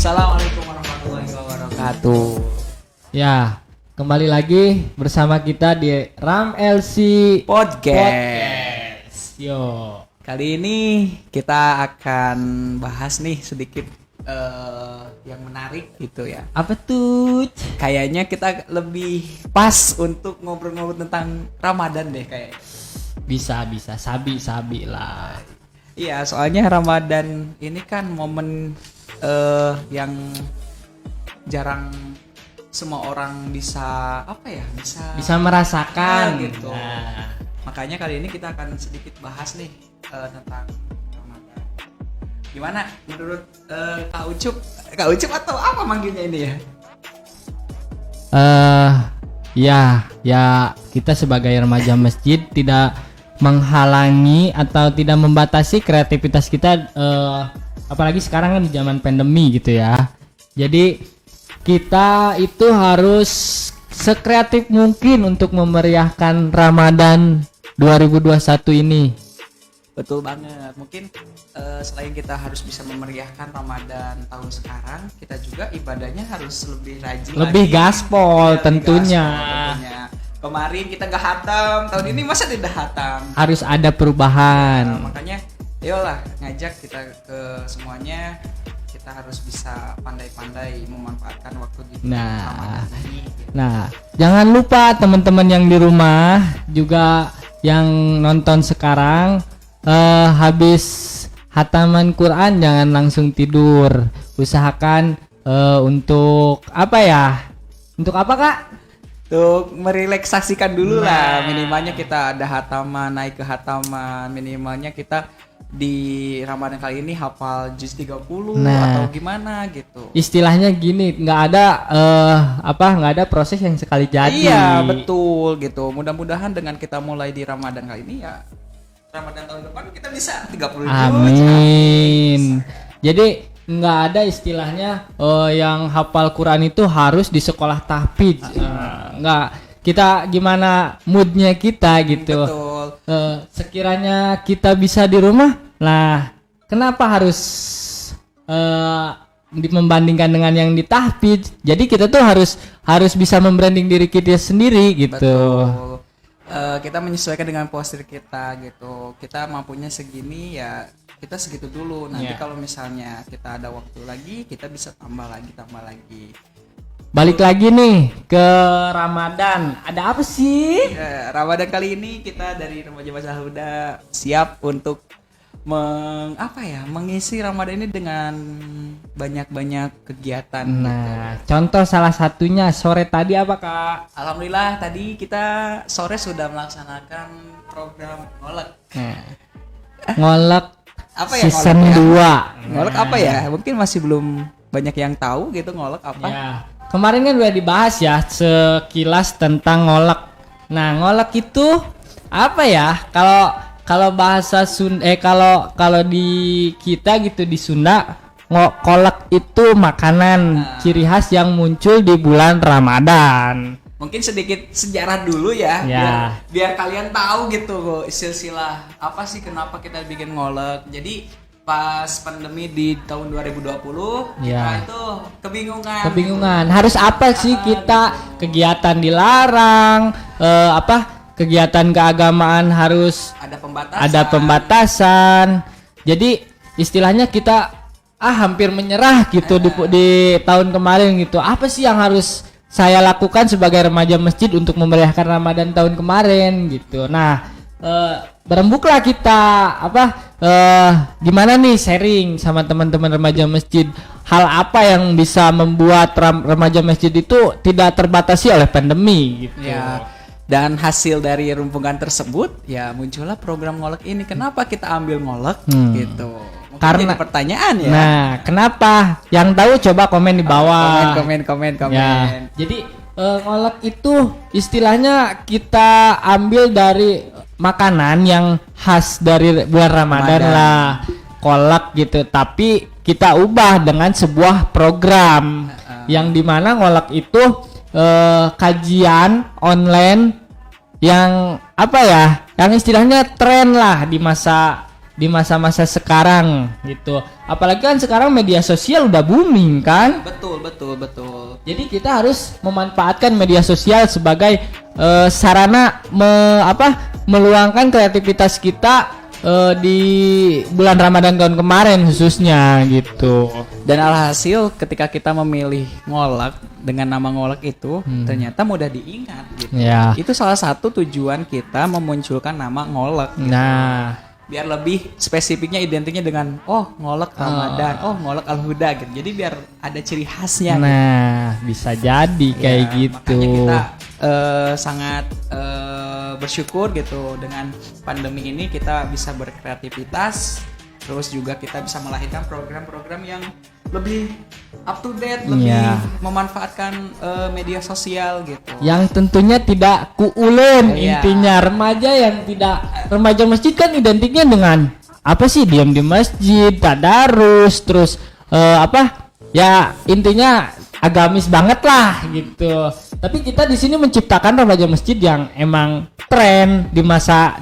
Assalamualaikum warahmatullahi wabarakatuh. Ya, kembali lagi bersama kita di Ram LC Podcast. Yo. Kali ini kita akan bahas nih sedikit yang menarik gitu ya. Apa tuh? Kayaknya kita lebih pas untuk ngobrol-ngobrol tentang Ramadan deh kayak. Bisa sabi lah. Iya, soalnya Ramadan ini kan momen yang jarang semua orang bisa merasakan gitu. Nah. Makanya kali ini kita akan sedikit bahas nih tentang Ramadan. Gimana menurut Kak Ucup atau apa manggilnya ini ya? Ya kita sebagai remaja masjid tidak menghalangi atau tidak membatasi kreativitas kita, apalagi sekarang kan di zaman pandemi gitu ya. Jadi kita itu harus sekreatif mungkin untuk memeriahkan Ramadan 2021 ini. Betul banget. Mungkin selain kita harus bisa memeriahkan Ramadan tahun sekarang, kita juga ibadahnya harus lebih rajin, lebih lagi. gaspol Ya, tentunya. Kemarin kita gak hatam, tahun ini masa tidak hatam? Harus ada perubahan. Nah, makanya ayolah ngajak kita ke semuanya, kita harus bisa pandai-pandai memanfaatkan waktu di Ramadan ini. Nah, jangan lupa teman-teman yang di hataman Quran jangan langsung tidur. Usahakan untuk apa ya? Untuk apa, Kak? Untuk merelaksasikan dulu lah, Nah. minimalnya kita ada hataman, naik ke hataman, minimalnya kita di Ramadan kali ini hafal juz 30 Nah. atau gimana gitu. Istilahnya gini, nggak ada proses yang sekali jadi. Iya, betul gitu. Mudah-mudahan dengan kita mulai di Ramadan kali ini ya Ramadan tahun depan kita bisa 30 juz. Amin. Jadi nggak ada istilahnya yang hafal Quran itu harus di sekolah tahfidz. Nggak. Kita gimana moodnya kita gitu. Betul. Sekiranya kita bisa di rumah, nah kenapa harus membandingkan dengan yang di tahfidz? Jadi kita tuh harus bisa membranding diri kita sendiri gitu. Betul. Kita menyesuaikan dengan postur kita gitu. Kita mampunya segini ya kita segitu dulu. Nanti Iya. kalau misalnya kita ada waktu lagi, kita bisa tambah lagi. Balik lagi nih ke Ramadan. Ada apa sih? Ramadan kali ini kita dari Remaja Masa Huda siap untuk mengisi Ramadan ini dengan banyak kegiatan. Nah, contoh salah satunya sore tadi apa, Kak? Alhamdulillah tadi kita sore sudah melaksanakan program ngolek. Nah, ngolek Apa ya season ngolek 2. Ngolek apa ya? Mungkin masih belum banyak yang tahu gitu ngolek apa. Ya. Kemarin kan udah dibahas ya sekilas tentang ngolek. Nah, ngolek itu apa ya? Kalau bahasa kalau di kita gitu di Sunda, kolak itu makanan ciri khas yang muncul di bulan Ramadan. Mungkin sedikit sejarah dulu ya, Ya. biar kalian tahu gitu silsilah apa sih kenapa kita bikin ngolek. Jadi pas pandemi di tahun 2020 Ya. kita itu kebingungan. Kebingungan harus apa sih kita, kegiatan dilarang, kegiatan keagamaan harus Ada pembatasan. Jadi istilahnya kita hampir menyerah gitu di tahun kemarin gitu. Apa sih yang harus saya lakukan sebagai remaja masjid untuk memeriahkan Ramadan tahun kemarin gitu. Nah, berembuklah kita gimana nih sharing sama teman-teman remaja masjid, hal apa yang bisa membuat remaja masjid itu tidak terbatasi oleh pandemi gitu. Ya. Dan hasil dari rumpungan tersebut ya muncullah program ngolek ini. Kenapa kita ambil ngolek gitu? Mungkin Karena jadi pertanyaan ya. Nah, kenapa? Yang tahu coba komen di bawah. Komen. Ya. Jadi ngolek itu istilahnya kita ambil dari makanan yang khas dari bulan Ramadan lah, kolak gitu. Tapi kita ubah dengan sebuah program yang dimana ngolak itu kajian online yang yang istilahnya tren lah di masa-masa sekarang gitu. Apalagi kan sekarang media sosial udah booming kan. Betul. Jadi kita harus memanfaatkan media sosial sebagai sarana meluangkan kreativitas kita di bulan Ramadan tahun kemarin khususnya gitu. Dan alhasil ketika kita memilih ngolek dengan nama ngolek itu ternyata mudah diingat gitu. Ya. Itu salah satu tujuan kita memunculkan nama ngolek. Nah, Biar lebih spesifiknya identiknya dengan ngolek Ramadan, ngolek Al-Huda gitu. Jadi biar ada ciri khasnya. nah bisa jadi kayak Ya, gitu. Makanya kita sangat bersyukur gitu dengan pandemi ini kita bisa berkreativitas, terus juga kita bisa melahirkan program-program yang lebih up to date, lebih Ya. memanfaatkan media sosial gitu. Yang tentunya tidak kuulen. Iya. Intinya remaja masjid kan identiknya dengan apa sih, diam di masjid, tadarus, terus ya intinya agamis banget lah gitu. Tapi kita di sini menciptakan remaja masjid yang emang tren di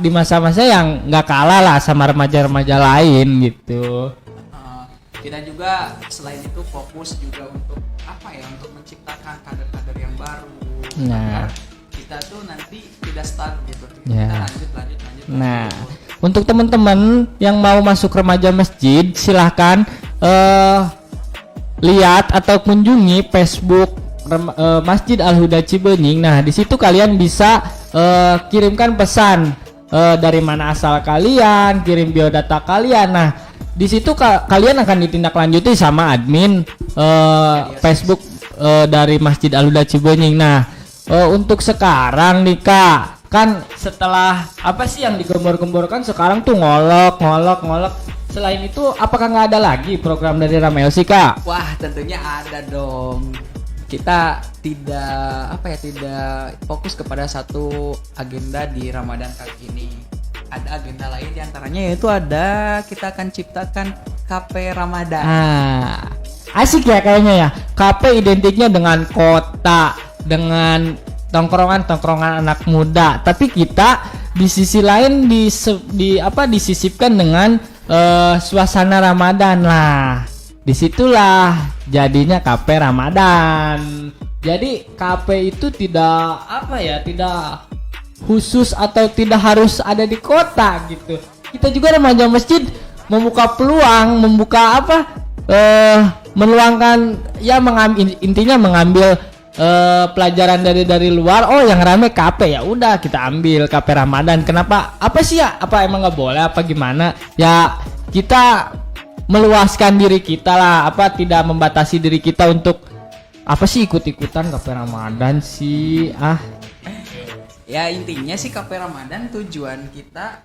masa-masa yang nggak kalah lah sama remaja-remaja lain gitu. Kita juga selain itu fokus juga untuk untuk menciptakan kader-kader yang baru. Nah. Agar kita tuh nanti tidak stuck gitu. Ya. Kita lanjut. Nah, untuk teman-teman yang mau masuk remaja masjid, silahkan lihat atau kunjungi Facebook Masjid Al-Huda Cibenying. Nah, di situ kalian bisa kirimkan pesan dari mana asal kalian, kirim biodata kalian. Nah, di situ kalian akan ditindaklanjuti sama admin Facebook dari Masjid Al-Huda Cibenying. Nah, untuk sekarang nih Kak, kan setelah apa sih yang digembor-gemborkan sekarang tuh ngolok. Selain itu, apakah nggak ada lagi program dari Ramelsi Kak? Wah, tentunya ada dong. Kita tidak fokus kepada satu agenda di Ramadan kali ini. Ada agenda lain diantaranya yaitu kita akan ciptakan KP Ramadan. Asik ya kayaknya ya. KP identiknya dengan kota, dengan tongkrongan anak muda. Tapi kita di sisi lain disisipkan dengan suasana Ramadan lah. Disitulah jadinya KP Ramadan. Jadi KP itu tidak khusus atau tidak harus ada di kota gitu. Kita juga remaja masjid membuka peluang, meluangkan ya mengambil pelajaran dari luar. Oh, yang rame KP, ya udah kita ambil KP Ramadan. Kenapa? Apa sih ya? Apa emang nggak boleh? Apa gimana? Ya kita meluaskan diri kita lah. Tidak membatasi diri kita untuk ikut-ikutan KP Ramadan sih. Ya intinya sih KP Ramadan tujuan kita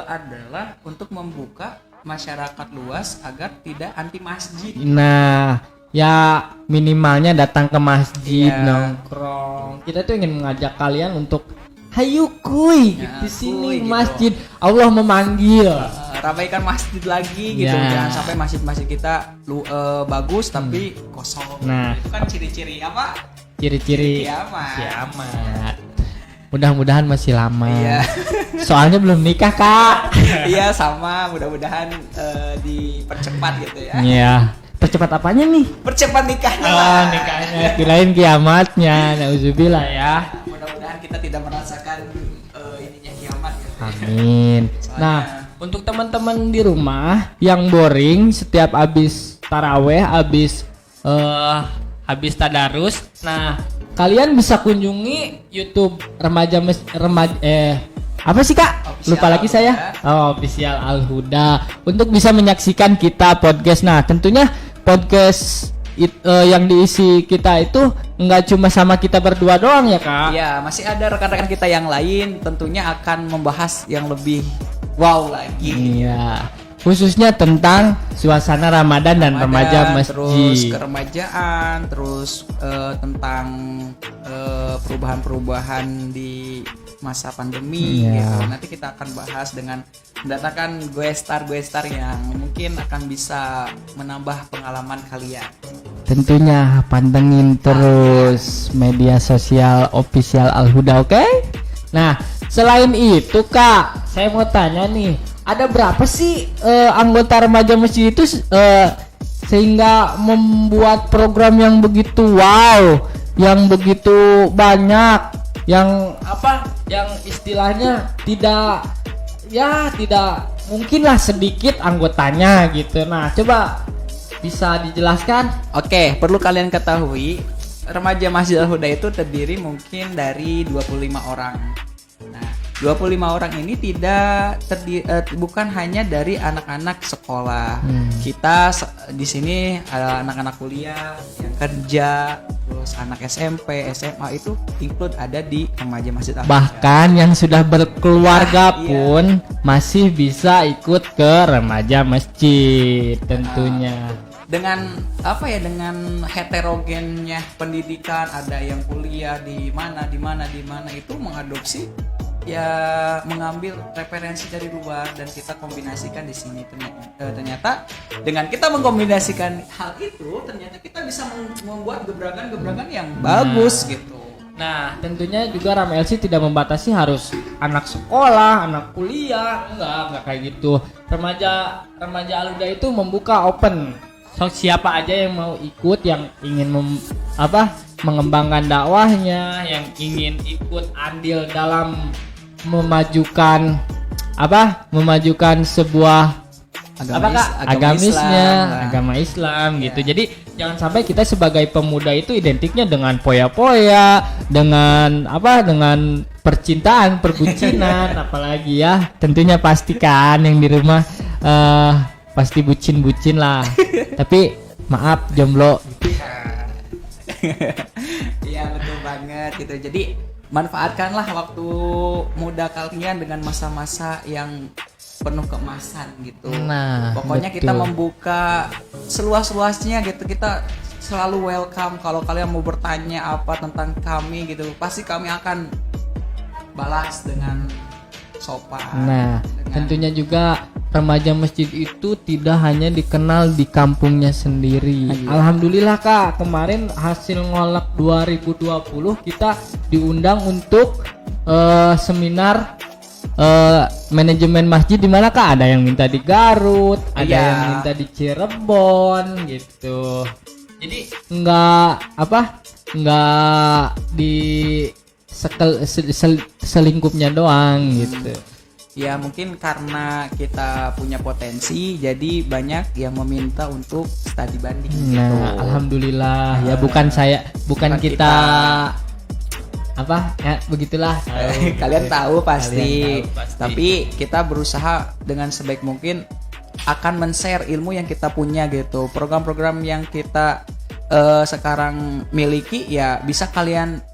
adalah untuk membuka masyarakat luas agar tidak anti masjid. Nah, ya minimalnya datang ke masjid, nongkrong. Kita tuh ingin mengajak kalian untuk hayu kuy di sini gitu. Masjid Allah memanggil. Ramaikan masjid lagi gitu. Jangan sampai masjid-masjid kita bagus tapi kosong. Nah, itu kan ciri-ciri apa? Ciri-ciri kiamat. Mudah-mudahan masih lama. Iya. Soalnya belum nikah, Kak. Iya, sama. Mudah-mudahan dipercepat gitu ya. Iya. Percepat apanya nih? Percepat nikahnya. Nikahnya. Kirain kiamatnya. Nauzubillah ya. Mudah-mudahan kita tidak merasakan ininya kiamat gitu. Amin. Nah, untuk teman-teman di rumah yang boring setiap habis taraweh, habis tadarus, nah kalian bisa kunjungi YouTube apa sih Kak? Official Lupa lagi saya. Official Al-Huda untuk bisa menyaksikan kita podcast. Nah, tentunya podcast yang diisi kita itu nggak cuma sama kita berdua doang ya Kak? Iya, masih ada rekan-rekan kita yang lain tentunya akan membahas yang lebih wow lagi. Iya. Khususnya tentang suasana Ramadan dan remaja masjid. Terus keremajaan, terus tentang perubahan-perubahan di masa pandemi gitu. Nanti kita akan bahas dengan mendatangkan gue star yang mungkin akan bisa menambah pengalaman kalian. Tentunya pantengin terus media sosial official Al-Huda, oke? Nah, selain itu Kak, saya mau tanya nih, ada berapa sih anggota remaja masjid itu sehingga membuat program yang begitu wow, yang begitu banyak, yang istilahnya tidak mungkinlah sedikit anggotanya gitu. Nah, coba bisa dijelaskan? Oke, perlu kalian ketahui remaja Masjid Al-Huda itu terdiri mungkin dari 25 orang. Nah, 25 orang ini bukan hanya dari anak-anak sekolah. Kita di sini ada anak-anak kuliah, yang kerja, terus anak SMP, SMA itu include ada di remaja Masjid Al-Huda. Bahkan yang sudah berkeluarga pun masih bisa ikut ke remaja masjid tentunya. Dengan heterogennya pendidikan, ada yang kuliah di mana itu mengadopsi mengambil referensi dari luar dan kita kombinasikan di sini. Ternyata dengan kita mengkombinasikan hal itu, ternyata kita bisa membuat gebrakan-gebrakan yang bagus gitu. Nah, tentunya juga Ramelsi tidak membatasi harus anak sekolah, anak kuliah, enggak kayak gitu. Remaja Al-Huda itu membuka open. So, siapa aja yang mau ikut, yang ingin mengembangkan dakwahnya, yang ingin ikut andil dalam memajukan sebuah agama Islam gitu. Jadi jangan sampai kita sebagai pemuda itu identiknya dengan poya-poya, dengan percintaan, perbucinan, apalagi ya. Tentunya pastikan yang di rumah pasti bucin-bucin lah. Tapi maaf jomblo. Iya betul banget gitu. Jadi manfaatkanlah waktu muda kalian dengan masa-masa yang penuh keemasan gitu. Nah, pokoknya betul. kita membuka seluas-luasnya gitu. Kita selalu welcome kalau kalian mau bertanya apa tentang kami gitu. Pasti kami akan balas dengan sopan. Nah, tentunya juga remaja masjid itu tidak hanya dikenal di kampungnya sendiri. Alhamdulillah Kak, kemarin hasil ngolak 2020 kita diundang untuk seminar manajemen masjid, di mana Kak? Ada yang minta di Garut, ada yang minta di Cirebon gitu. Jadi nggak di selingkupnya doang gitu. Ya mungkin karena kita punya potensi, jadi banyak yang meminta untuk studi banding gitu. Nah, alhamdulillah ya, bukan kita ya begitulah. Kalian tahu pasti. Kalian tahu pasti. Tapi kita berusaha dengan sebaik mungkin akan men-share ilmu yang kita punya gitu. Program-program yang kita sekarang miliki ya bisa kalian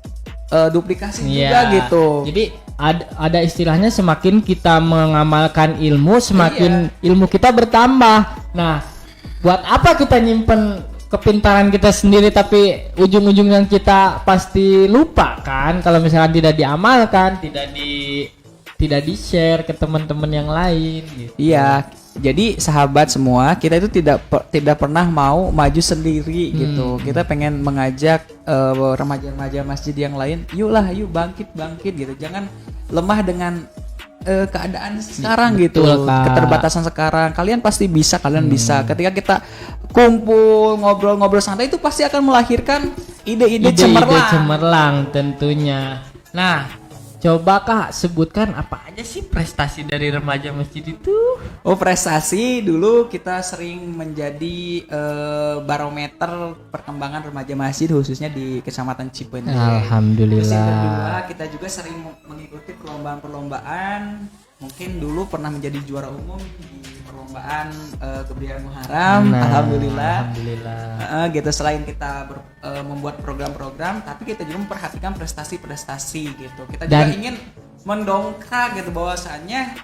duplikasi juga gitu. Jadi ada istilahnya, semakin kita mengamalkan ilmu, semakin ilmu kita bertambah. Nah, buat apa kita nyimpen kepintaran kita sendiri tapi ujung-ujungnya kita pasti lupa kan kalau misalkan tidak diamalkan, tidak di-share ke teman-teman yang lain gitu. Iya. Jadi sahabat semua, kita itu tidak pernah mau maju sendiri gitu. Kita pengen mengajak remaja-remaja masjid yang lain, yuk bangkit gitu. Jangan lemah dengan keadaan sekarang gitu. Kak. Keterbatasan sekarang. Kalian pasti bisa, bisa. Ketika kita kumpul ngobrol-ngobrol santai itu pasti akan melahirkan ide-ide cemerlang tentunya. Nah, coba Kak sebutkan apa aja sih prestasi dari remaja masjid itu? Oh, prestasi dulu kita sering menjadi barometer perkembangan remaja masjid khususnya di Kecamatan Cipendei. Alhamdulillah. Terus yang kedua, kita juga sering mengikuti perlombaan-perlombaan. Mungkin dulu pernah menjadi juara umum di perlombaan kebudayaan Muharram. Alhamdulillah. Gitu, selain kita membuat program-program, tapi kita juga memperhatikan prestasi-prestasi gitu. Kita juga ingin mendongkrak gitu bahwasannya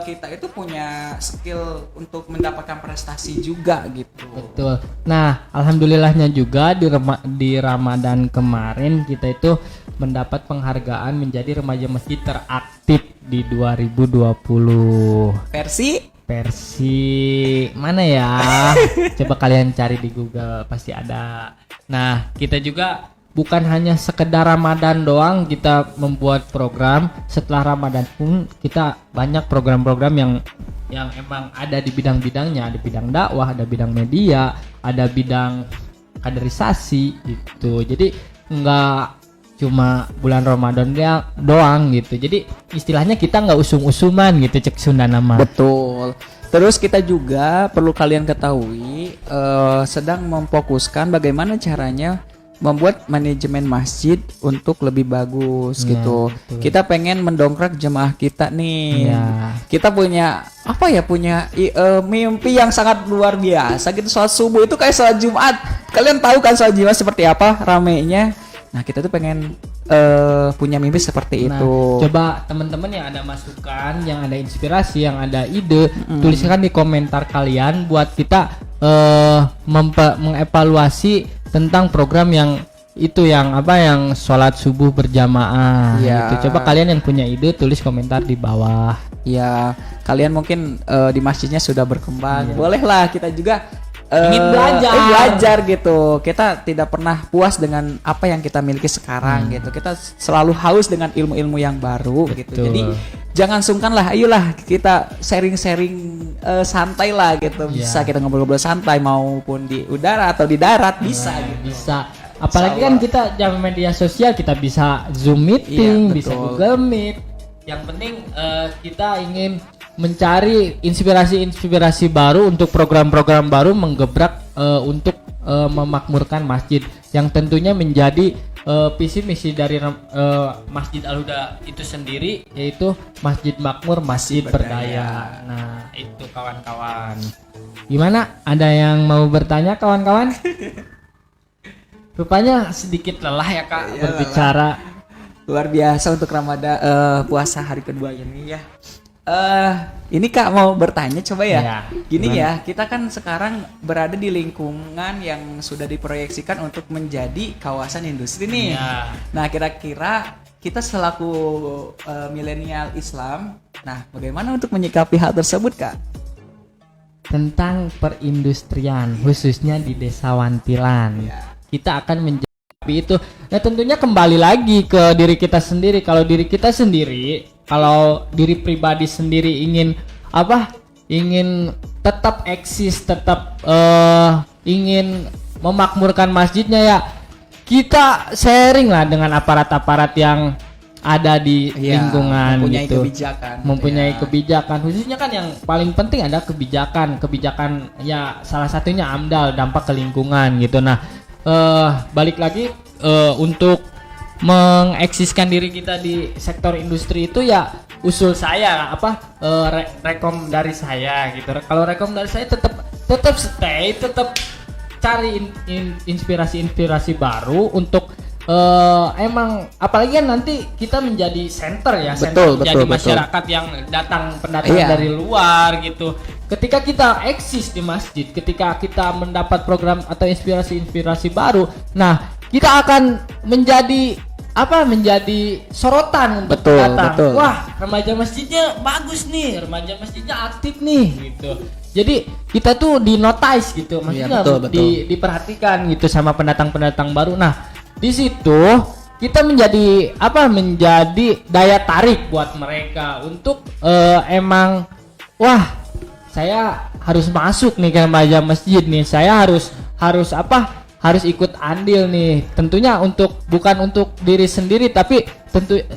kita itu punya skill untuk mendapatkan prestasi juga gitu. Betul. Nah, alhamdulillahnya juga di Ramadan kemarin kita itu mendapat penghargaan menjadi remaja masjid teraktif di 2020. Versi mana ya? Coba kalian cari di Google, pasti ada. Nah, kita juga bukan hanya sekedar Ramadan doang kita membuat program. Setelah Ramadan pun kita banyak program-program yang emang ada di bidang-bidangnya. Ada bidang dakwah, ada bidang media, ada bidang kaderisasi gitu. Jadi enggak cuma bulan Ramadan doang gitu. Jadi istilahnya kita nggak usum-usuman gitu, cek Sunda nama. Betul. Terus kita juga perlu kalian ketahui sedang memfokuskan bagaimana caranya membuat manajemen masjid untuk lebih bagus gitu. Betul. Kita pengen mendongkrak jemaah kita nih. Kita punya mimpi yang sangat luar biasa gitu. Sholat subuh itu kayak sholat Jumat. Kalian tahu kan sholat Jumat seperti apa ramenya? Nah, kita tuh pengen punya mimpi seperti itu. Coba teman-teman yang ada masukan, yang ada inspirasi, yang ada ide, tuliskan di komentar kalian buat kita mengevaluasi tentang program yang sholat subuh berjamaah gitu. Coba kalian yang punya ide tulis komentar di bawah. Ya, kalian mungkin di masjidnya sudah berkembang. Bolehlah kita juga ingin belajar gitu. Kita tidak pernah puas dengan apa yang kita miliki sekarang gitu. Kita selalu haus dengan ilmu-ilmu yang baru. Betul. Gitu. Jadi jangan sungkan lah, ayolah kita sharing-sharing santai lah gitu. Bisa kita ngobrol-ngobrol santai maupun di udara atau di darat bisa gitu. Bisa. Apalagi kan kita zaman media sosial, kita bisa Zoom meeting, bisa Google Meet. Yang penting kita ingin mencari inspirasi baru untuk program-program baru menggebrak untuk memakmurkan masjid yang tentunya menjadi visi misi dari Masjid Al Huda itu sendiri, yaitu Masjid Makmur, Masjid Berdaya. Nah, itu kawan-kawan. Gimana? Ada yang mau bertanya kawan-kawan? Rupanya sedikit lelah ya Kak Iya, berbicara. Luar biasa untuk Ramadan puasa hari kedua ini ya. Ini Kak mau bertanya coba ya. Iya, Gini gimana? ya, kita kan sekarang berada di lingkungan yang sudah diproyeksikan untuk menjadi kawasan industri nih. Iya. Nah, kira-kira kita selaku milenial Islam, nah bagaimana untuk menyikapi hal tersebut Kak? Tentang perindustrian khususnya di Desa Wantilan. Ya. Kita akan menjawab itu. Ya tentunya kembali lagi ke diri kita sendiri. Kalau diri kita sendiri, kalau diri pribadi sendiri ingin apa? Ingin tetap eksis, tetap ingin memakmurkan masjidnya ya. Kita sharing lah dengan aparat-aparat yang ada di Iya, lingkungan mempunyai gitu. kebijakan. Mempunyai Ya. kebijakan, khususnya kan yang paling penting ada kebijakan ya salah satunya AMDAL, dampak ke lingkungan gitu. Nah, balik lagi untuk mengeksiskan diri kita di sektor industri itu ya usul saya rekom dari saya gitu. Kalau rekom dari saya tetap stay, tetap cari inspirasi baru untuk emang apalagi kan nanti kita menjadi center ya, Betul, center jadi betul. masyarakat yang pendatang Iya. dari luar gitu. Ketika kita eksis di masjid, ketika kita mendapat program atau inspirasi baru, nah kita akan menjadi sorotan untuk Betul, pendatang. betul. Wah, remaja masjidnya bagus nih, remaja masjidnya aktif nih gitu. Jadi kita tuh di notice gitu, maksudnya betul. diperhatikan gitu sama pendatang baru. Nah, di situ kita menjadi daya tarik buat mereka untuk emang wah, saya harus masuk nih ke remaja masjid nih. Saya harus ikut andil nih. Tentunya bukan untuk diri sendiri, tapi tentunya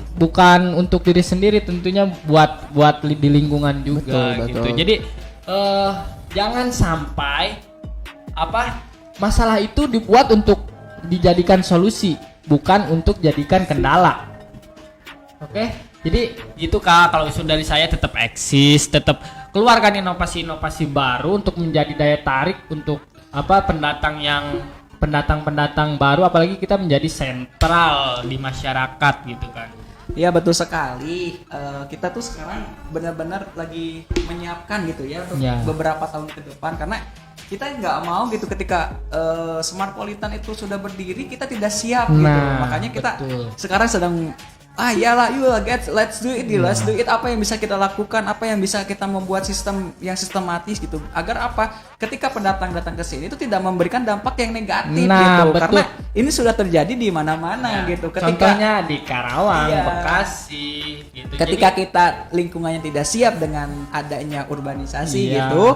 buat di lingkungan juga Betul. gitu. Jadi jangan sampai masalah itu dibuat untuk dijadikan solusi, bukan untuk jadikan kendala. Oke, jadi gitu Kak. Kalau usul dari saya tetap eksis, tetap keluarkan inovasi-inovasi baru untuk menjadi daya tarik untuk pendatang baru, apalagi kita menjadi sentral di masyarakat gitu kan. Ya betul sekali. Kita tuh sekarang benar-benar lagi menyiapkan gitu ya untuk Ya. beberapa tahun ke depan, karena kita nggak mau gitu ketika Smartpolitan itu sudah berdiri kita tidak siap gitu. Nah, Makanya kita betul. sekarang sedang iyalah, let's do it. Apa yang bisa kita lakukan, apa yang bisa kita membuat sistem yang sistematis gitu, agar ketika pendatang datang ke sini itu tidak memberikan dampak yang negatif Nah, gitu. betul. Karena ini sudah terjadi di mana-mana gitu. Contohnya di Karawang, Iya. Bekasi gitu. Ketika Jadi, kita lingkungannya tidak siap dengan adanya urbanisasi Iya. gitu,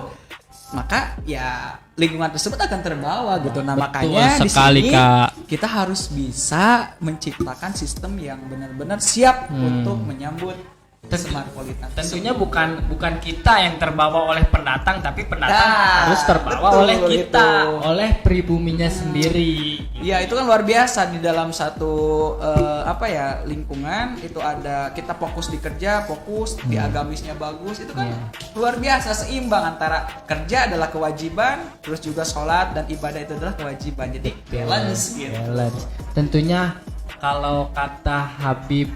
maka ya lingkungan tersebut akan terbawa gitu. Nah, Betul makanya di sekali, sini Kak. kita harus bisa menciptakan sistem yang benar-benar siap untuk menyambut Smartpolitan. tentunya bukan kita yang terbawa oleh pendatang, tapi pendatang Nah, harus terbawa betul oleh kita, itu. oleh pribuminya sendiri. Ya itu kan luar biasa di dalam satu lingkungan itu ada kita fokus di kerja, fokus di agamisnya bagus, itu kan luar biasa seimbang antara kerja adalah kewajiban, terus juga sholat dan ibadah itu adalah kewajiban, jadi balance gitu. Balance. Tentunya kalau kata Habib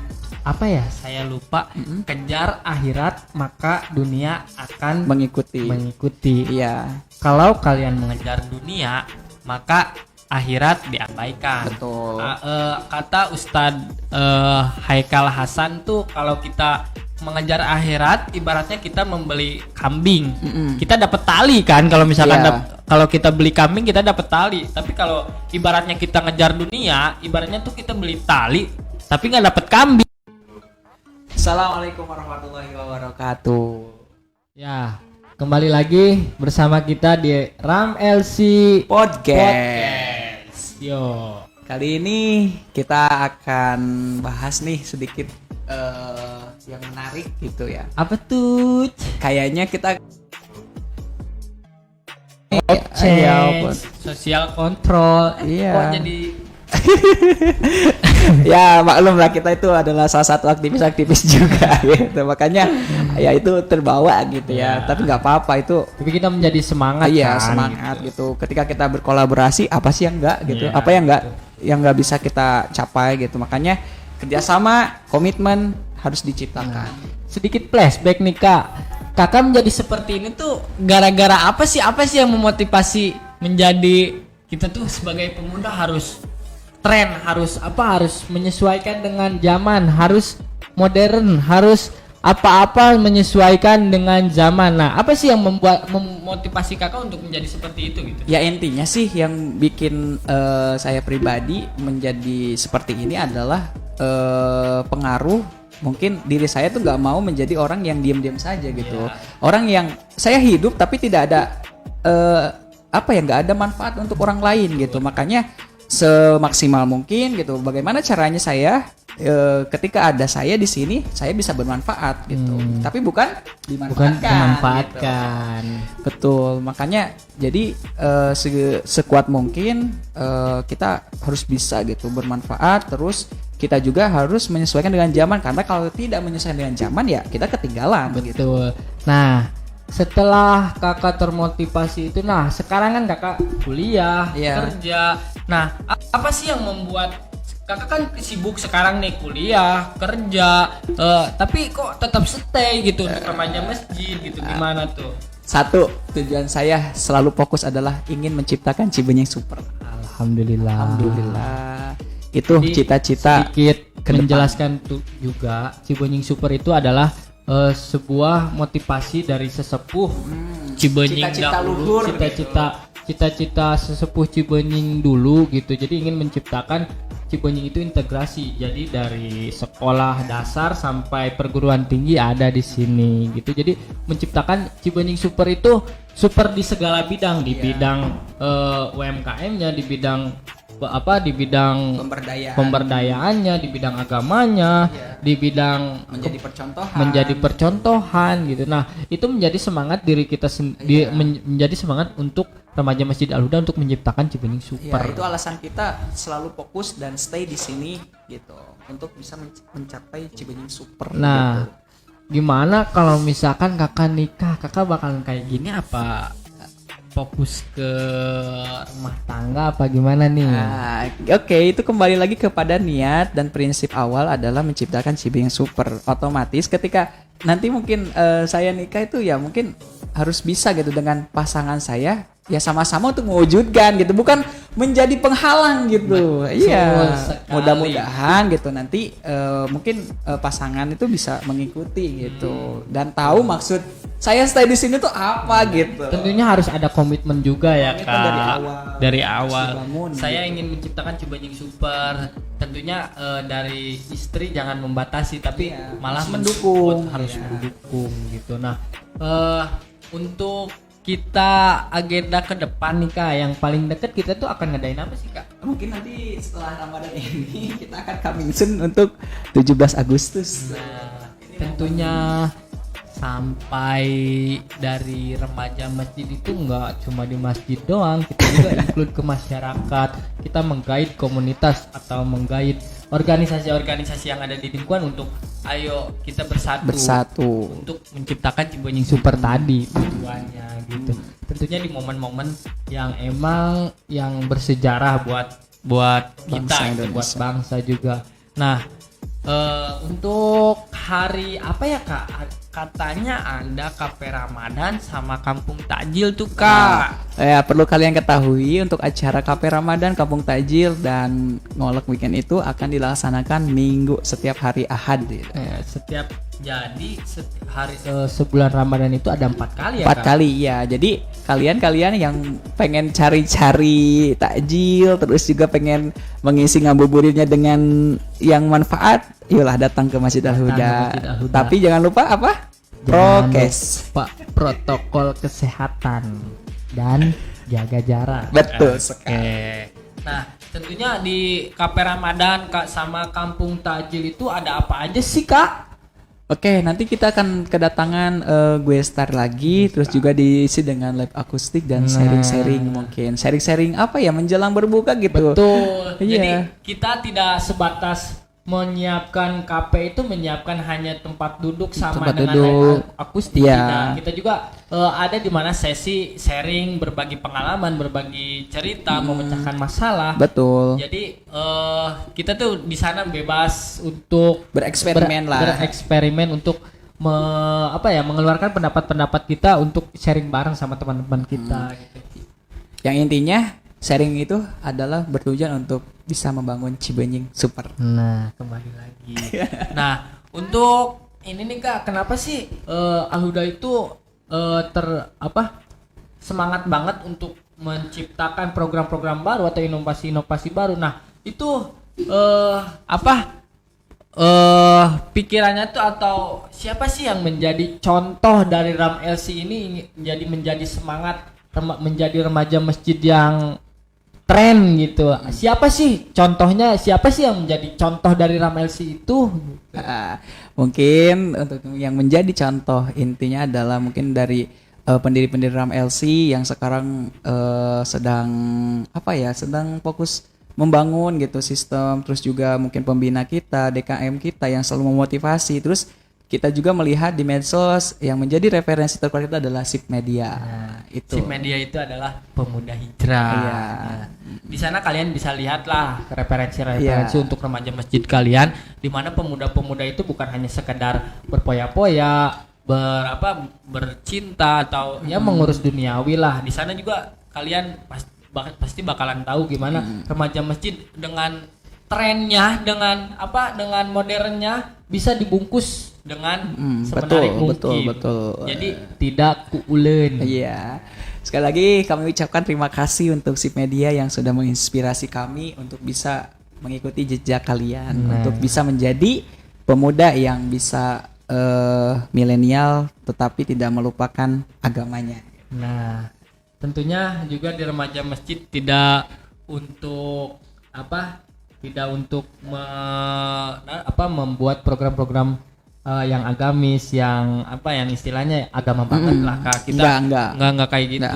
saya lupa, kejar akhirat maka dunia akan Mengikuti. Iya, Kalau kalian mengejar dunia maka akhirat diabaikan. betul. Kata Ustadz Haikal Hasan tuh, kalau kita mengejar akhirat ibaratnya kita membeli kambing. Kita dapat tali kan, kalau misalkan Iya. kalau kita beli kambing kita dapat tali. Tapi kalau ibaratnya kita ngejar dunia, ibaratnya tuh kita beli tali tapi nggak dapat kambing. Assalamualaikum warahmatullahi wabarakatuh. Ya, kembali lagi bersama kita di Ram LC Podcast. Yo. Kali ini kita akan bahas nih sedikit yang menarik gitu ya. Apa tuh? Kayaknya kita Change, sosial kontrol. Iya. Kok jadi ya maklum lah, kita itu adalah salah satu aktivis juga gitu. Makanya ya itu terbawa gitu ya. Tapi nggak apa-apa itu. Tapi kita menjadi semangat Iya, kan. semangat gitu. Ketika kita berkolaborasi, apa sih yang enggak gitu? Iya, Apa yang enggak bisa kita capai gitu. Makanya kerjasama, komitmen harus diciptakan. Sedikit flashback nih Kak. Kakak menjadi seperti ini tuh gara-gara apa sih? Apa sih yang memotivasi menjadi kita tuh sebagai pemuda harus tren, harus menyesuaikan dengan zaman, harus modern, harus apa-apa menyesuaikan dengan zaman. Nah, apa sih yang memotivasi Kakak untuk menjadi seperti itu gitu? Ya intinya sih yang bikin saya pribadi menjadi seperti ini adalah pengaruh mungkin diri saya tuh nggak mau menjadi orang yang diam-diam saja gitu. Orang yang saya hidup tapi tidak ada nggak ada manfaat untuk orang lain gitu. Makanya semaksimal mungkin gitu. Bagaimana caranya saya ketika ada saya di sini saya bisa bermanfaat gitu. Tapi bukan dimanfaatkan. Gitu. Betul. Makanya jadi sekuat mungkin kita harus bisa gitu bermanfaat, terus kita juga harus menyesuaikan dengan zaman, karena kalau tidak menyesuaikan dengan zaman ya kita ketinggalan. Betul. Gitu. Nah, setelah Kakak termotivasi itu, nah sekarang kan Kakak kuliah, kerja. Nah, apa sih yang membuat Kakak kan sibuk sekarang nih, kuliah, kerja, tapi kok tetap stay gitu untuk remaja masjid gitu, gimana tuh? Satu, tujuan saya selalu fokus adalah ingin menciptakan Cibenying Super. Alhamdulillah. Itu jadi, cita-cita. Sedikit menjelaskan tuh juga, Cibenying Super itu adalah sebuah motivasi dari sesepuh Cibenying dahulu, cita-cita sesepuh Cibenying dulu gitu. Jadi ingin menciptakan Cibenying itu integrasi. Jadi dari sekolah dasar sampai perguruan tinggi ada di sini gitu. Jadi menciptakan Cibenying Super itu super di segala bidang, di bidang UMKM-nya, di bidang di bidang pemberdayaannya, di bidang agamanya, di bidang menjadi percontohan gitu. Nah, itu menjadi semangat diri kita menjadi semangat untuk remaja Masjid Al-Huda untuk menciptakan Cibenying Super. Ya, itu alasan kita selalu fokus dan stay di sini gitu untuk bisa mencapai Cibenying Super. Nah, gitu. Gimana kalau misalkan Kakak nikah, Kakak bakalan kayak gini apa? Fokus ke rumah tangga apa gimana nih? Oke, itu kembali lagi kepada niat dan prinsip awal adalah menciptakan Cibenying Super. Otomatis ketika nanti mungkin saya nikah itu ya mungkin harus bisa gitu dengan pasangan saya, ya sama-sama untuk mewujudkan gitu, bukan menjadi penghalang gitu. Iya, mudah-mudahan gitu nanti mungkin pasangan itu bisa mengikuti gitu dan tahu maksud saya stay di sini tuh apa gitu. Tentunya harus ada komitmen juga ya Kak. Dari awal. Saya ingin menciptakan Cibenying Super. Tentunya dari istri jangan membatasi, tapi malah mendukung, harus mendukung gitu. Nah, untuk kita agenda ke depan nih Kak, yang paling dekat kita tuh akan ngadain apa sih Kak? Mungkin nanti setelah Ramadan ini kita akan coming soon untuk 17 Agustus. Nah, tentunya sampai dari remaja masjid itu nggak cuma di masjid doang, kita juga include ke masyarakat. Kita menggait komunitas atau menggait organisasi-organisasi yang ada di lingkungan untuk ayo kita bersatu untuk menciptakan Cibenying Super tadi tujuannya gitu. Tentunya di momen-momen yang emang yang bersejarah buat kita gitu, buat bangsa juga. Nah, untuk hari apa ya Kak? Katanya ada Kafe Ramadan sama Kampung Takjil tuh Kak. Perlu kalian ketahui untuk acara Kafe Ramadan, Kampung Takjil dan Ngolek Weekend itu akan dilaksanakan minggu setiap hari Ahad. Sebulan Ramadan itu ada 4 kali ya 4 kali ya. Jadi kalian yang pengen cari-cari takjil terus juga pengen mengisi ngabuburitnya dengan yang manfaat, yolah datang ke Masjid Al-Huda. Tapi jangan lupa apa? Prokes. Protokol kesehatan dan jaga jarak. Betul sekali. Nah, tentunya di Kafe Ramadan Kak sama Kampung Takjil itu ada apa aja sih Kak? Oke, nanti kita akan kedatangan gue star lagi, terus juga diisi dengan live akustik dan sharing-sharing mungkin. Sharing-sharing apa ya menjelang berbuka gitu. Betul. Iya. Jadi kita tidak sebatas menyiapkan KP itu menyiapkan hanya tempat duduk sama Tempat dengan duduk. akustik. Iya. Nah, kita juga ada di mana sesi sharing, berbagi pengalaman, berbagi cerita, memecahkan masalah. Betul. Jadi kita tuh di sana bebas untuk Bereksperimen lah. bereksperimen untuk mengeluarkan pendapat-pendapat kita untuk sharing bareng sama teman-teman kita. Gitu. Yang intinya sharing itu adalah bertujuan untuk bisa membangun Cibenying Super. Nah, kembali lagi. Nah, untuk ini nih Kak, kenapa sih Alhuda itu semangat banget untuk menciptakan program-program baru atau inovasi-inovasi baru. Nah, itu pikirannya tuh atau siapa sih yang menjadi contoh dari Ram LC ini menjadi semangat menjadi remaja masjid yang tren gitu. Siapa sih contohnya? Siapa sih yang menjadi contoh dari Ram LC itu? Mungkin untuk yang menjadi contoh intinya adalah mungkin dari pendiri-pendiri Ram LC yang sekarang sedang fokus membangun gitu sistem, terus juga mungkin pembina kita, DKM kita yang selalu memotivasi. Terus kita juga melihat di medsos yang menjadi referensi terkuat kita adalah SIP Media. Nah, itu. SIP Media itu adalah pemuda hijrah. Iya. Nah, di sana kalian bisa lihatlah referensi-referensi untuk remaja masjid kalian, di mana pemuda-pemuda itu bukan hanya sekedar berpoya-poya, bercinta atau ya mengurus duniawi lah. Di sana juga kalian pasti bakalan tahu gimana remaja masjid dengan trennya, dengan modernnya bisa dibungkus dengan semenarik mungkin. Betul. Jadi tidak kuulen. Iya. Sekali lagi kami ucapkan terima kasih untuk SIP Media yang sudah menginspirasi kami untuk bisa mengikuti jejak kalian, untuk bisa menjadi pemuda yang bisa milenial tetapi tidak melupakan agamanya. Nah, tentunya juga di remaja masjid tidak untuk membuat program-program yang agamis, yang istilahnya agama banget lah Kak. Kita enggak kayak gitu.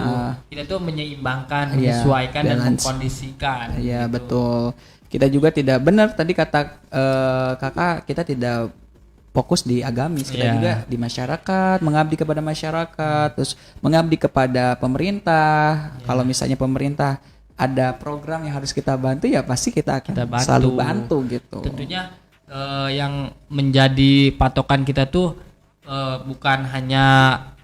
Kita tuh menyeimbangkan, menyesuaikan dan mengkondisikan. Iya, gitu. betul. Kita juga tidak benar tadi kata Kakak, kita tidak fokus di agamis, kita juga di masyarakat, mengabdi kepada masyarakat, terus mengabdi kepada pemerintah. Kalau misalnya pemerintah ada program yang harus kita bantu, ya pasti kita akan selalu bantu gitu. Tentunya yang menjadi patokan kita tuh bukan hanya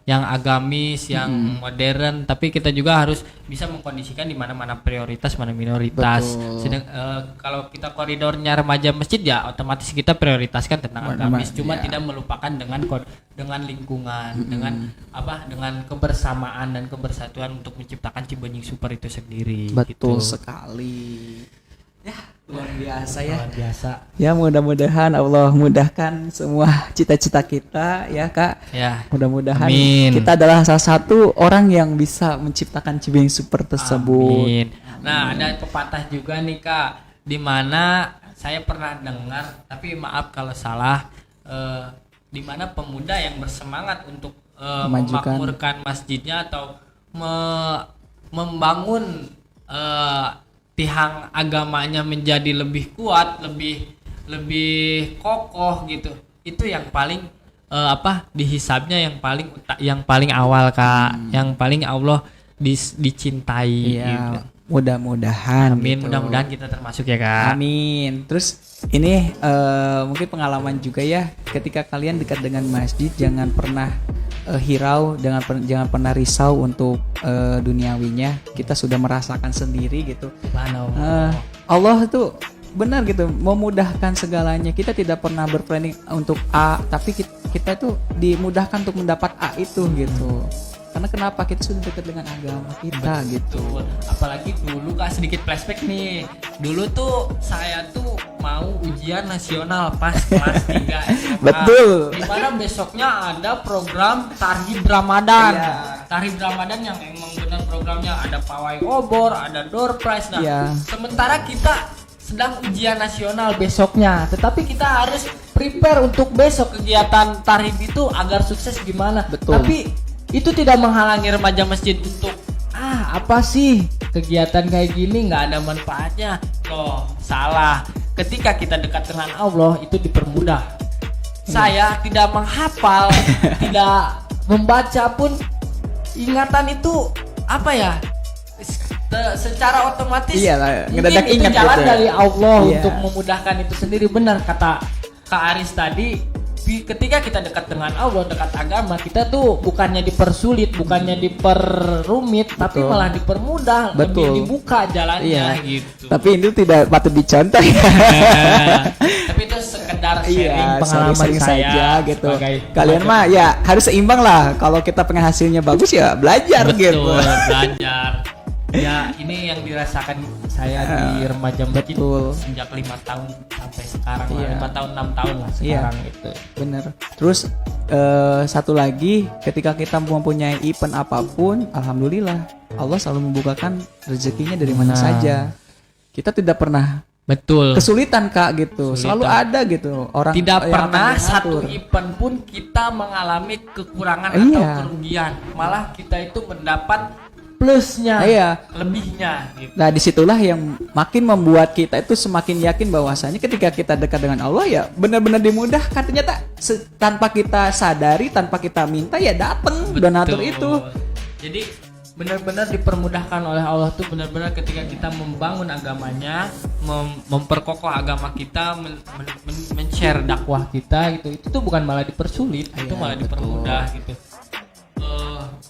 yang agamis, yang modern, tapi kita juga harus bisa mengkondisikan di mana-mana prioritas, mana minoritas. Kalau kita koridornya remaja masjid, ya otomatis kita prioritaskan tentang agamis, cuma tidak melupakan dengan lingkungan, dengan kebersamaan dan kebersatuan untuk menciptakan Cibenying Super itu sendiri. Betul gitu. sekali. Ya, luar biasa ya. Luar biasa. Ya, mudah-mudahan Allah mudahkan semua cita-cita kita ya Kak. Ya. Mudah-mudahan Amin. kita adalah salah satu orang yang bisa menciptakan Cibenying Super tersebut. Amin. Nah, ada pepatah juga nih Kak, di mana saya pernah dengar, tapi maaf kalau salah, di mana pemuda yang bersemangat untuk memakmurkan masjidnya atau membangun tiang agamanya menjadi lebih kuat, lebih kokoh gitu. Itu yang paling dihisabnya yang paling awal Kak, yang paling Allah dicintai. Iya, gitu. Mudah-mudahan. Amin, gitu. mudah-mudahan kita termasuk ya Kak. Amin. Terus ini mungkin pengalaman juga ya, ketika kalian dekat dengan masjid jangan pernah hirau, jangan pernah risau untuk duniawinya. Kita sudah merasakan sendiri gitu. Allah tuh benar gitu memudahkan segalanya. Kita tidak pernah berplanning untuk A, tapi kita tuh dimudahkan untuk mendapat A itu gitu. Karena kenapa? Kita sudah dekat dengan agama kita. Betul. Gitu. Apalagi dulu Kak, sedikit flashback nih. Dulu tuh saya tuh mau ujian nasional pas kelas 3 SMA. Betul. Di mana besoknya ada program Tarhib Ramadan. Iya. Tarhib Ramadan yang emang benar programnya ada pawai obor, ada door prize. Nah, Iya. sementara kita sedang ujian nasional besoknya, tetapi kita harus prepare untuk besok kegiatan Tarhib itu agar sukses gimana. Betul. Tapi itu tidak menghalangi remaja masjid untuk apa sih kegiatan kayak gini nggak ada manfaatnya. Loh, salah. ketika kita dekat dengan Allah itu dipermudah. Saya tidak menghafal, tidak membaca pun ingatan itu apa ya? Secara otomatis Iyalah, mungkin ngedadak itu ingat jalan gitu. dari Allah Iya. untuk memudahkan itu sendiri. Benar kata Kak Aris tadi, ketika kita dekat dengan Allah, dekat agama, kita tuh bukannya dipersulit, bukannya diperrumit, tapi Betul. malah dipermudah, lebih Betul. dibuka jalannya Iya. gitu. Tapi itu tidak patut dicontoh ya. Tapi itu sekedar sharing Iya, pengalaman sering-sering saya saja gitu. sebagai Kalian mah ya harus seimbang lah. Kalau kita pengen hasilnya bagus ya belajar betul, gitu. belajar. Ya ini yang dirasakan saya di remaja Masjid Betul. sejak 5 tahun sampai sekarang lah, Iya. 5 tahun 6 tahun lah Iya. sekarang itu. Bener. Terus satu lagi, ketika kita mempunyai event apapun, alhamdulillah Allah selalu membukakan rezekinya dari mana Nah. saja. Kita tidak pernah Betul. kesulitan Kak gitu. Kesulitan. Selalu ada gitu orang Tidak yang pernah akan satu mengatur. event pun kita mengalami kekurangan Iya. atau kerugian. Malah kita itu mendapat plusnya, Iya. lebihnya gitu. Nah disitulah yang makin membuat kita itu semakin yakin bahwasanya ketika kita dekat dengan Allah ya benar-benar dimudahkan. Ternyata tanpa kita sadari, tanpa kita minta ya datang donatur Betul. itu. Jadi benar-benar dipermudahkan oleh Allah tuh benar-benar ketika kita membangun agamanya, memperkokoh agama kita, men-share dakwah kita gitu. Itu tuh bukan malah dipersulit, itu Iya, malah betul. dipermudah gitu.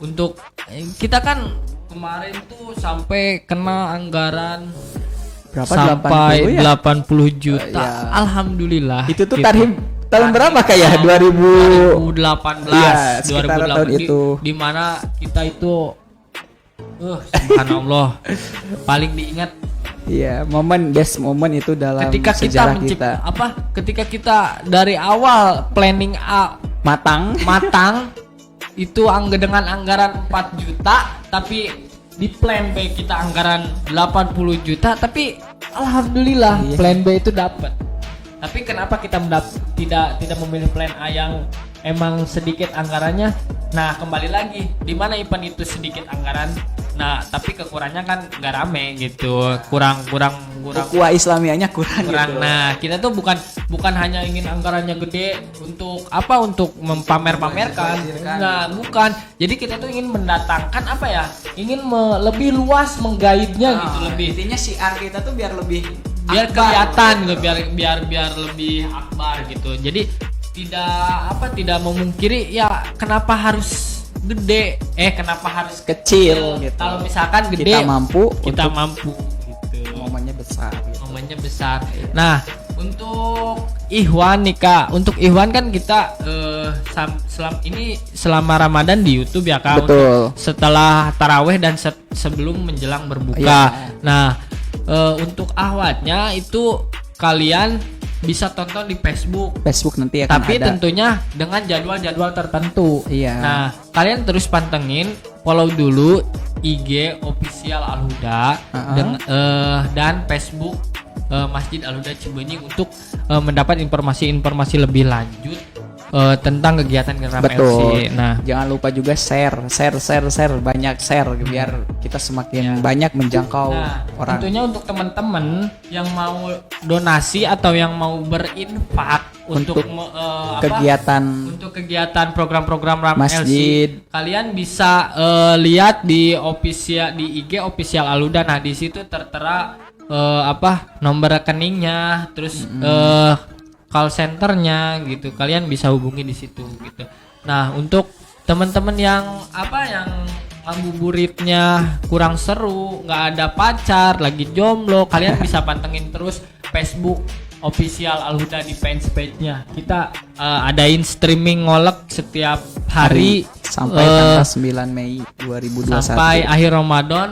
Untuk kita kan kemarin tuh sampai kena anggaran Berapa? sampai 80 ya? 80 juta. Ya. Alhamdulillah. Itu tuh gitu. tarif tahun berapa kayak 2000? 2018, Iya, sekitar tahun itu. di mana kita itu subhanallah paling diingat Iya, best moment itu dalam ketika kita sejarah kita. mencipta ketika kita dari awal planning Matang. matang itu dengan anggaran 4 juta, tapi di plan B kita anggaran 80 juta, tapi alhamdulillah Iya. plan B itu dapat. Tapi kenapa kita tidak memilih plan A yang emang sedikit anggarannya? Nah, kembali lagi, di mana event itu sedikit anggaran. Nah, tapi kekurangannya kan nggak rame gitu. Kurang Kuah Islamianya kurang kurang. gitu. Nah, kita tuh bukan hanya ingin anggarannya gede untuk apa, untuk pamerkan. Nah, bukan. Jadi kita tuh ingin mendatangkan apa ya? Ingin lebih luas menggaidnya gitu, lebih Intinya siar kita tuh biar lebih biar akbar. kelihatan gitu, biar lebih akbar gitu. Jadi tidak memungkiri ya kenapa harus gede, kenapa harus Kecil gitu. Kalau misalkan gede kita mampu kita untuk mampu gitu. momennya besar gitu. Momennya besar. Nah, untuk Ikhwan nih Kak, untuk Ikhwan kan kita selama Ramadan di YouTube ya Kak. Betul. Untuk setelah taraweh dan sebelum menjelang berbuka. Iya. Nah, untuk ahwatnya itu kalian bisa tonton di Facebook. Facebook nanti akan Tapi ada. tentunya dengan jadwal-jadwal tertentu. Iya. Nah, kalian terus pantengin, follow dulu IG official Al-Huda dan Facebook Masjid Al-Huda Cibenying untuk mendapat informasi-informasi lebih lanjut tentang kegiatan Geram Betul. LC. Nah, Jangan lupa juga share, banyak share biar kita semakin banyak menjangkau orang. tentunya untuk teman-teman yang mau donasi atau yang mau berinfak untuk Kegiatan untuk kegiatan program-program Ram Masjid. LC, kalian bisa lihat di IG official Al-Huda. Nah, di situ tertera nomor rekeningnya, terus call centernya gitu. Kalian bisa hubungi di situ gitu. Nah, untuk teman-teman yang ngabuburitnya kurang seru, nggak ada pacar, lagi jomblo, kalian bisa pantengin terus Facebook official Al-Huda di fanpage-nya. Kita adain streaming ngolek setiap hari sampai tanggal 9 Mei 2021. sampai akhir Ramadan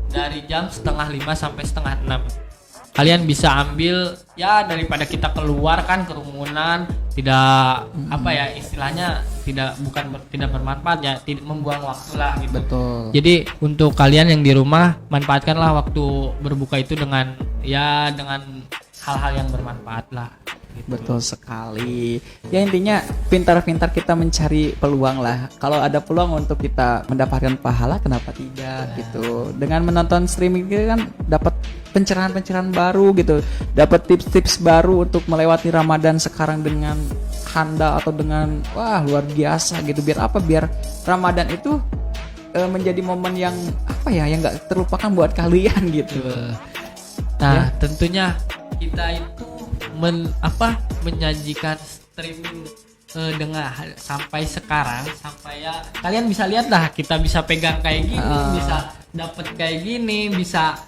dari jam 4:30 sampai 5:30. Kalian bisa ambil ya, daripada kita keluar kan kerumunan, tidak istilahnya tidak bermanfaat ya, tidak membuang waktu lah gitu. Betul. Jadi untuk kalian yang di rumah, manfaatkanlah waktu berbuka itu dengan hal-hal yang bermanfaat lah. gitu. Betul sekali. Ya intinya pintar-pintar kita mencari peluang lah. Kalau ada peluang untuk kita mendapatkan pahala, kenapa tidak gitu. Dengan menonton streaming itu kan dapat pencerahan-pencerahan baru gitu. Dapat tips-tips baru untuk melewati Ramadan sekarang dengan handal atau dengan wah luar biasa gitu. Biar apa? Biar Ramadan itu menjadi momen yang apa ya, yang nggak terlupakan buat kalian gitu. Nah, tentunya kita itu menyajikan streaming dengan sampai sekarang, sampai ya kalian bisa lihat lah, kita bisa pegang kayak gini, bisa dapet kayak gini, bisa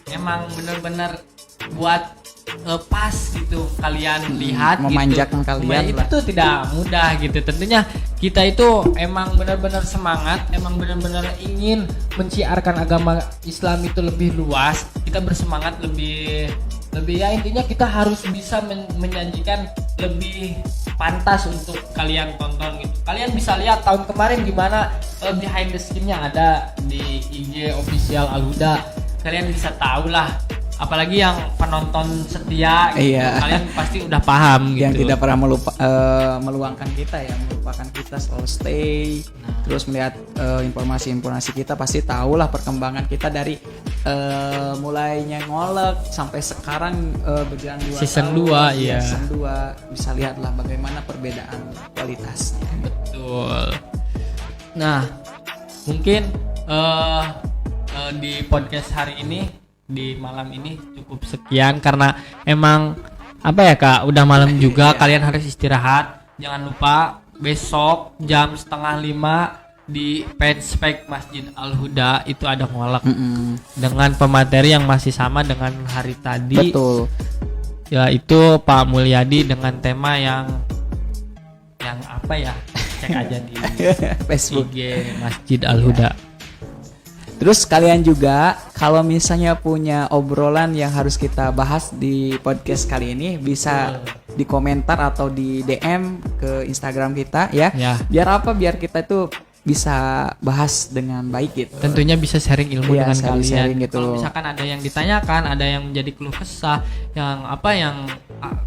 emang bener-bener buat pas gitu kalian lihat memanjakan gitu. kalian itu lah. tuh tidak mudah gitu. Tentunya kita itu emang benar-benar semangat, emang benar-benar ingin menciarkan agama Islam itu lebih luas. Kita bersemangat lebih ya, intinya kita harus bisa menyajikan lebih pantas untuk kalian tonton gitu. Kalian bisa lihat tahun kemarin gimana behind the scene-nya ada di IG official Al-Huda. Kalian bisa tahu lah, apalagi yang penonton setia gitu, Iya. kalian pasti udah paham gitu. Yang tidak pernah meluangkan kita ya, melupakan kita, selalu stay, terus melihat informasi-informasi kita, pasti tahulah perkembangan kita dari mulainya ngolek sampai sekarang berjalan 2 Season tahun. 2, iya. Season 2 bisa lihatlah bagaimana perbedaan kualitasnya. Betul. Nah, mungkin di podcast hari ini, di malam ini cukup sekian karena emang apa ya Kak, udah malam juga, kalian harus istirahat. Jangan lupa besok jam 4:30 di Penspek Masjid Al-Huda itu ada ngolak dengan pemateri yang masih sama dengan hari tadi. Betul. Yaitu Pak Mulyadi dengan tema yang apa ya? Cek aja di Facebook. IG Masjid Al-Huda. Terus kalian juga kalau misalnya punya obrolan yang harus kita bahas di podcast kali ini, bisa di komentar atau di DM ke Instagram kita ya. Ya. Biar apa? Biar kita itu bisa bahas dengan baik gitu. Tentunya bisa sharing ilmu Iya, dengan sharing-sharing kalian. gitu. Kalau misalkan ada yang ditanyakan, ada yang menjadi keluh kesah, yang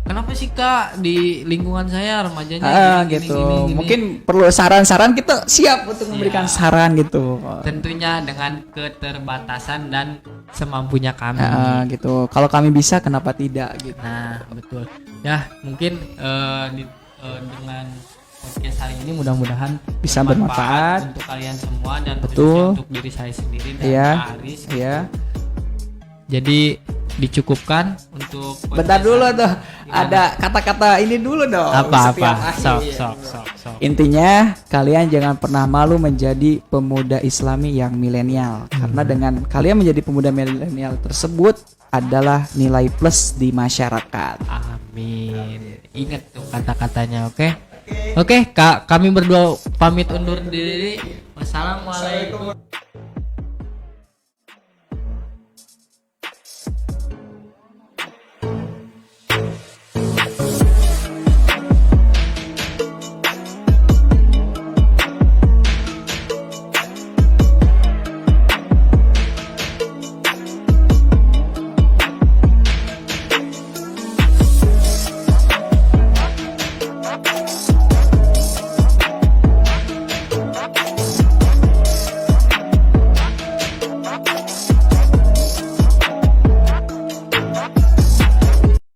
kenapa sih Kak di lingkungan saya remajanya gini, gitu. gini. Mungkin perlu saran-saran, kita siap untuk memberikan saran gitu. Tentunya dengan keterbatasan dan semampunya kami. Gitu. Kalau kami bisa, kenapa tidak gitu. Nah, betul. Ya, mungkin dengan podcast hari ini mudah-mudahan Bisa bermanfaat untuk kalian semua dan Betul. khususnya untuk diri saya sendiri dan Iya. Kak Aris. Iya. Jadi dicukupkan untuk Bentar podcast dulu hari tuh. ini. Ada kata-kata ini dulu dong. Apa-apa. setiap akhir. Sok. Intinya kalian jangan pernah malu menjadi pemuda Islami yang milenial, karena dengan kalian menjadi pemuda milenial tersebut adalah nilai plus di masyarakat. Amin. Ingat tuh kata-katanya, oke? Oke, Kak, kami berdua pamit undur diri. Wassalamualaikum.